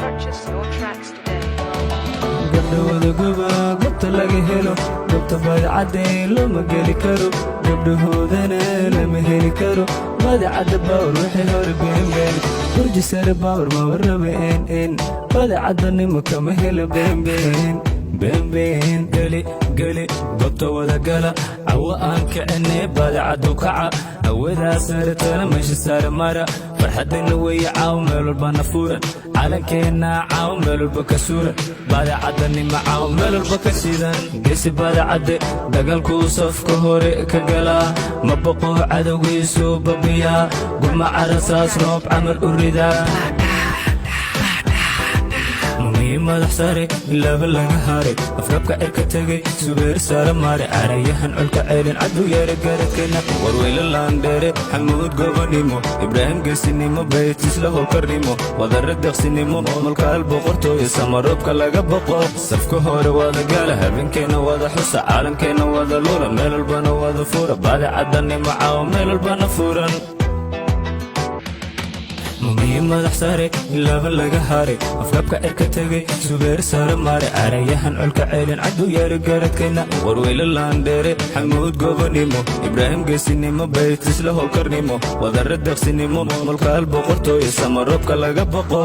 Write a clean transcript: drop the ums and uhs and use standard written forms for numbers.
Purchase your tracks today. gabdhahooda guba gobta laga helo gobta Baada Cadde looma geli karo gabdhahoodana lama heli karo Baada Cadde baawar waxay hore beenbeen burji sare baawar maba raba en Baada Cadde nimo kama helo beenbeen geli gobta wada gala cawa aan kicine Baada Cadde u kaca awadaa sare tana meesha sare mara farxadina weeye caaw meel walba na furan calankeena caaw meel walba ka suran Baada Cadde nima caaw meel walba ka sidan geesi Baada Cadde dagaalkuu safka hore ka galaa ma boqo cadowgiisu babiyaa gurma carasaas roob camal u ridaa madax sare ilaaba laga haray afkabka cirka tegay subeer saara maare carayahan colka ceelin cadu yeera garadkeena warweyla laandheere xamuud gobanimo ibraahim geesinimo baytis la howlkarnimo wadara deeqsinimo mulkaal boqortooyo samaroobka laga boqo safka hore wada gaala habeenkeena wada xusa caalamkeena wada lula meel walbana wada fura Baada Cadde nimo caawa meel walbana furan madax sare ilaaba laga haray afkabka cirka tegay subeer saara maare carayahan colka ceelin cadu yeera garadkeena warweyla laandheere xamuud gobanimo ibraahim geesinimo baytis la howlkarnimo wadara deeqsinimo mulkaal boqortooyo samaroobka laga boqo